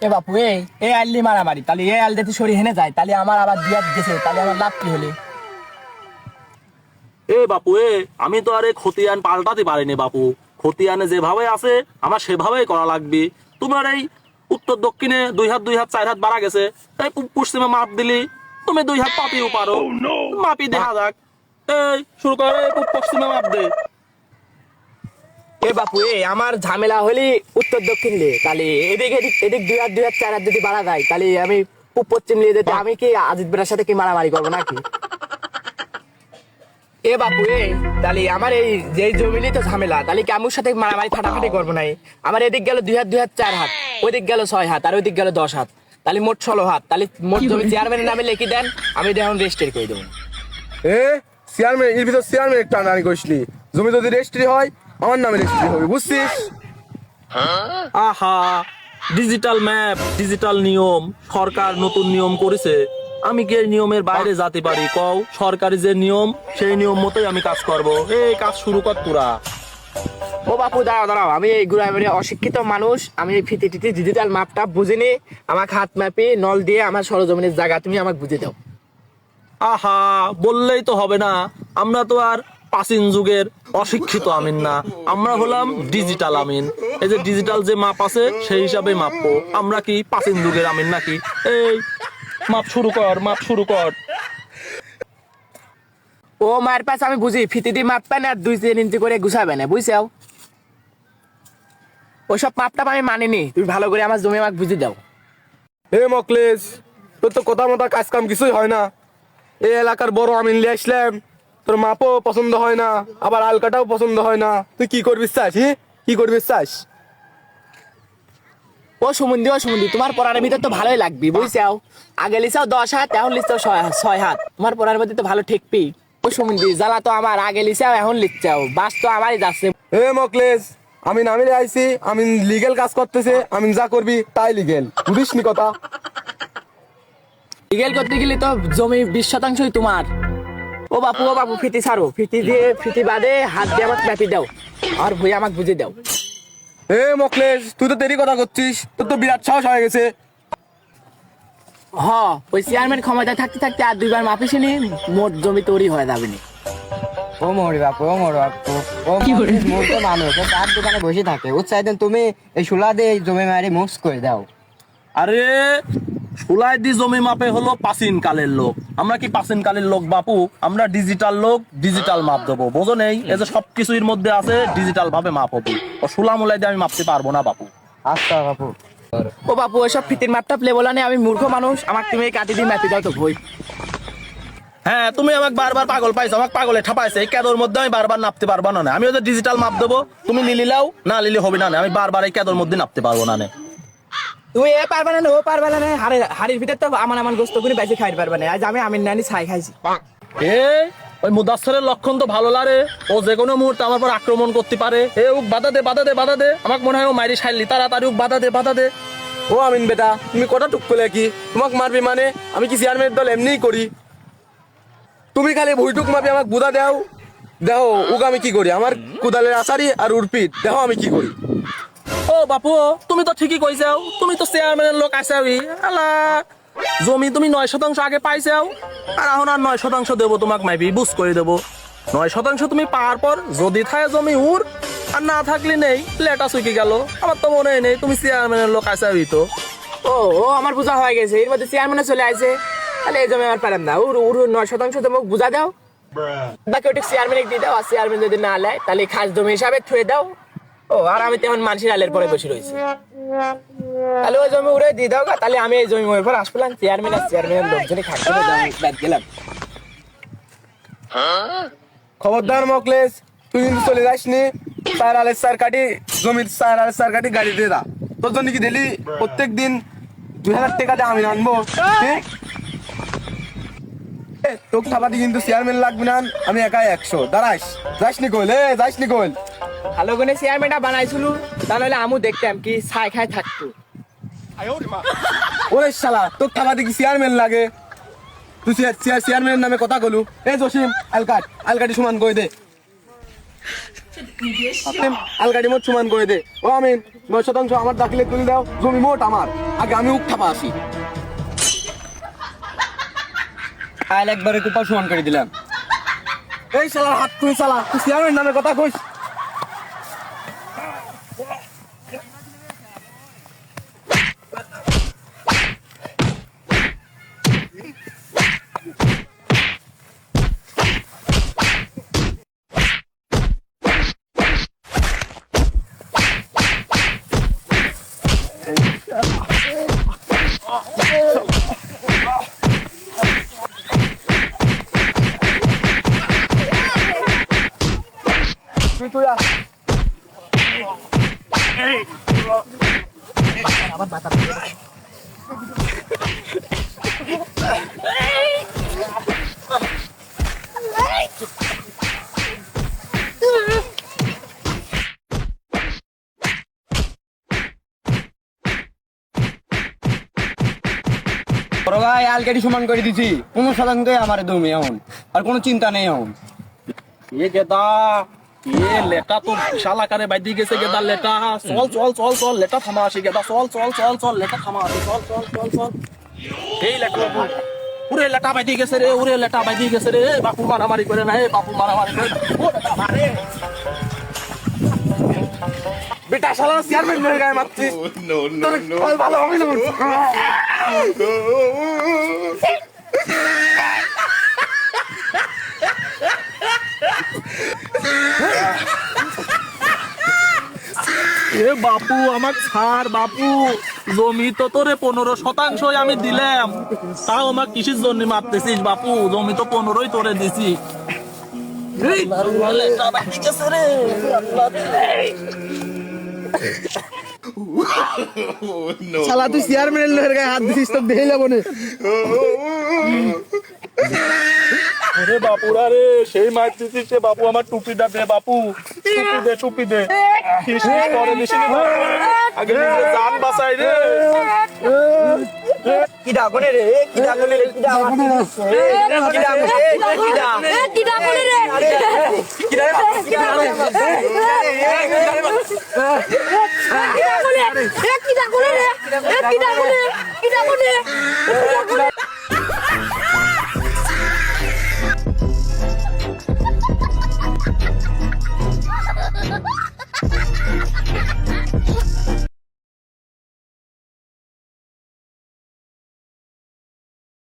এ বাপু এ আইলি মারামারি, তাহলে এ আইল যদি সরি হেনে যায় তাহলে আমার আবার দিয়া গেছে, তাহলে আমার লাভ কি হলে? এ বাপু আমি তো আরে খতিয়ান পাল্টাতে পারিনি বাপু। খতিয়ানে যেভাবে আছে আমার সেভাবেই করা লাগবে। তোমার এই উত্তর দক্ষিণে 2 হাত 2 হাত 4 হাত বাড়া গেছে, তাই পশ্চিমে মাপ দিলি তুমি 2 হাত পাপিও পারো। মাপি দেখা যাক। এই শুরু করে পশ্চিমে মাপ দে। এ বাপু আমার ঝামেলা হলি উত্তর দক্ষিণ নিয়ে, তাহলে এদিক এদিক এদিক 2 হাত 2 হাত 4 হাত যদি বাড়া যায় তাহলে আমি পূব পশ্চিম নিয়ে যেতে আমি কি আজিত বেড়ার সাথে কি মারামারি করবো নাকি? এ বাপু তাহলে আমার এই যে জমিলি তো ঝামেলা, তাহলে কি আমার সাথে মারামারি ফাটাফাটি করবো নাই? আমার এদিক গেল 2 হাত 2 হাত 4 হাত, ওই দিক গেল 6 হাত, আর ওই দিক গেল 10 হাত, তাহলে মোট 16 হাত। তাহলে মোট জমি চেয়ারম্যানের নামে লিখে দেন, আমি এখন রেজিস্ট্রি করে দেবো। চেয়ারম্যান এর ভিতর চেয়ারম্যান একটা টানাটানি করিসনি। জমি যদি রেজিস্ট্রি হয় আমার নামে রেজিস্ট্রি হবে, বুঝছিস? আহা, ডিজিটাল ম্যাপ, ডিজিটাল নিয়ম, সরকার নতুন নিয়ম করেছে। আমি কি এই নিয়মের বাইরে যেতে পারি কও? সরকারি যে নিয়ম সেই নিয়ম মতোই আমি কাজ করব। এই কাজ শুরু কর তোরা। ও বাপু দাঁড়াও দাঁড়াও, আমি এই ঘুরাঘুরি অশিক্ষিত মানুষ, আমি এই ফিতে টিতে ডিজিটাল মাপটা বুঝিনি। আমাকে হাত মাপি নল দিয়ে আমার সরজমিনের জায়গা তুমি আমাকে বুঝে দাও। আহা, বললেই তো হবে না। আমরা তো আর প্রাচীন যুগের অশিক্ষিত আমিন না, আমরা হলাম ডিজিটাল আমিন। এই যে ডিজিটাল যে মাপ আছে সেই হিসাবে মাপবো। আমরা কি প্রাচীন যুগের আমিন নাকি? এই মাপ শুরু কর, মাপ শুরু কর। ও মায়ের পাশে আমি বুঝি ফিতে দিয়ে মাপবেন আর 2-3 ইঞ্চি করে গুছাবে না, বুঝছাও? ওইসব মাপটা আমি মানিনি, তুমি ভালো করে আমার জমি আমাকে বুঝে দাও। মকলেশ, তোর তো কথা মতো কাজ কাম কিছুই হয় না। এই এলাকার বড় আমিন লিয়ে আসলাম, তোর মাপও পছন্দ হয় না, আবার আলকাটাও পছন্দ হয় না। তুই কি করবি চাস? কি করবি চাস? ও সুমন্দি তোমার পড়ার ভিতর তো ভালোই লাগবে, বুঝছাও? আগে লিসাও 10 হাত, এখন লিসাও 6 হাত, তোমার পড়ার মধ্যে তো ভালো ঠেকবি। ও সুমন্দি জ্বালা তো আমার, আগে লিসাও এখন লিখছাও, বাস তো আমারই যাচ্ছে। মকলেশ, আমি নামিলে আইছি, আমি লিগেল কাজ করতেছে, আমি যা করবি তাই লিগেল, বুঝিস নি কথা? লিগেল করতে গেলে তো জমি 20% তোমার। ও বাপু ফিতি ছাড়ো, ফিতি বাদে হাত দিয়ে আমাকে ব্যাপি দাও আর ভুই আমাকে বুঝে দাও। মকলেশ, তুই তো দেরি কথা করছিস, তোর তো বিরাট সাহস হয়ে গেছে। হ, ওই চেয়ারম্যান ক্ষমতায় থাকতে থাকতে আর 2 বার মাপিসিনি, মোট জমি তৈরি হয়ে যাবে নি। ও বাপু ও মূর্খ মানুষ, ও তার দোকানে বসে থাকে। উৎসাহিত তুমি এই সুলা দিয়ে এই জমি মারি মুক্স করে দাও। আরে সুলাই দি জমি মাপে হলো প্রাচীন কালের লোক, আমরা কি প্রাচীন কালের লোক বাপু? আমরা ডিজিটাল লোক, ডিজিটাল মাপ দেবো, বোঝো নেই? এই যে সবকিছুর মধ্যে আছে ডিজিটাল ভাবে মাপ হবে। ও সুলা মুলাই দিয়ে আমি মাপতে পারবো না বাপু। আচ্ছা বাপু। ও বাপু ওইসব ফিতির মাপটা প্লে বলা নেই, আমি মূর্খ মানুষ, আমাকে তুমি কাটি দিয়ে মাপি দাও তো ভুই। হ্যাঁ, তুমি আমাকে বারবার পাগল পাইছো, আমাকে পাগলে ঠাপাইছে। এই কেদর মধ্যে আমি বারবার নাপতে পারবো না। আমি ওদের ডিজিটাল মাপ দেবো, তুমি লিলিলাও না লিলে হবে না। আমি বারবার এই কেদর মধ্যে নাপতে পারবো না। তুমি এ পারবে না, ও পারবে না, হাড়ির ভিতর তো আমার গোস্ত করে বেশি খাইতে পারবে না। আজ আমি আমিন নানি ছাই খাইছি। ওই মুদাসসিরের লক্ষণ তো ভালো লাগে। ও যে কোনো মুহূর্তে আমার পর আক্রমণ করতে পারে। ওক বাধা দে, বাধা দে, বাধা দে। আমাকে মনে হয় ও মাইরি সাইলি, তাড়াতাড়ি ওক বাধা দে, বাধা দে। ও আমিন বেটা, তুমি কটা টুক করলে কি? তোমাকে মারবি মানে? আমি কি চেয়ারম্যানের দল এমনিই করি? তুমি খালি ভুইটুক মাপি আমাকে বুদা দাও। দেখো উক আমি কি করি, আমার কুদালের আসারি আর উড়পিট দেখো আমি কি করি। ও বাপু, তুমি তো ঠিকই কইছাও, তুমি তো চেয়ারম্যানের লোক আইছাওই। আলা, জমি তুমি 9% আগে পাইছাও, আর এখন আর 9% দেবো তোমাকে মাইবি, বুঝ করে দেবো। 9% তুমি পাওয়ার পর যদি থাকে জমি উড়, আর না থাকলে নেই, লেটা চুকি গেল। আমার তো মনে নেই তুমি চেয়ারম্যানের লোক আইছাওই তো। ও আমার বোঝা হয়ে গেছে, এর মধ্যে চেয়ারম্যানে চলে আসে, তাহলে এই জমি আমার পারেন না। 9% তোমাকে বুঝা দাও, বাকি ওটা চেয়ারম্যানে দিয়ে দাও। আর চেয়ারম্যান যদি না নেয় তাহলে খাস জমি হিসাবে থুয়ে দাও। ও আর আমি তেমন মানুষের আলের পরে বসে রয়েছি, তাহলে ওই জমি উড়ে দিয়ে দাও। তাহলে আমি এই জমি ওই পর আসলাম, চেয়ারম্যানের লোকজনে খাচ্ছে ব্যাগ গেলাম। খবরদার মকলেশ, তুই কিন্তু চলে যাসনি। স্যার আলের স্যার কাটি জমির স্যার আলের স্যার কাটি গাড়ি দিয়ে দা। তোর জন্য কি দিলি প্রত্যেক দিন 2000 টাকা দিয়ে আমি আনবো? তোকে থাপাতি কিন্তু চেয়ারম্যান লাগবে না, আমি একাই 100। দাঁড়াস, যাসনি কইল, যাসনি কইল। ভালো করে চেয়ারম্যানটা বানাইছিল, তাহলে আমু দেখতাম কি ছাই খাই থাকতো। ওরে শালা, তোকে থাপাতি কি চেয়ারম্যান লাগে? তুই চেয়ারম্যানের নামে কথা কলু। জসিম আলকাটি সমান কই দে। আপনি আলগাড়ি মোট সমান করে দে। ও আমিন, 9% আমার দাখিলে তুলে দাও, জমি মোট আমার। আগে আমি উঠাপা আসি। আইল একবারে কোথাও সমান করে দিলাম। এই শালার হাত তুই শালা, তুই চেয়ারম্যান নামে কথা কইস। তুই আ বড় ভাই আলগাড়ি সমান করে দিছি, 15% আমার জমি এখন, আর কোনো চিন্তা নেই এখন। এ গেদা এ লেটা তো বিশাল আকারে বাইদি গেছে গেদা লেটা। চল চল চল চল লেটা থামা আসি গেদা, চল চল চল চল লেটা থামা আসি, চল চল চল চল। এই লেটা বাপু, উরে লেটা বাইদি গেছে রে, উরে লেটা বাইদি গেছে রে। বাপু মারামারি করে না, বাপু মারামারি করে না। ও লেটা মারে। বেটা শালা চেয়ারম্যান মেরে গায়ে মারছিস। তোর ভালো হবে না। এ বাপু আমাক ছাড় বাপু, জমি তো তোরে 15% আমি দিলাম, তাও আমার কিসের জন্য মারতেছিস বাপু? জমি তো 15ই তোরে দিছি। এই লেটা বাইদি গেছে রে। শালা তুই চেয়ারম্যানের লোকের গায়ে হাত দিছিস, তো দেখে যাবো না। আরে বাপুরা রে, সেই মার দিছিস রে বাপু। আমার টুপিটা দে বাপু, টুপি দে টুপি দে। খিস্তি করে নিছিস আগে নিজে জান বাঁচাই রে। কি ডাকনে রে, কি ডাকনে রে, কি ডাকনে রে, কি ডাকনে রে, কি ডাকনে রে, কি ডাকনে রে, কি ডাকনে রে, কি ডাকনে রে,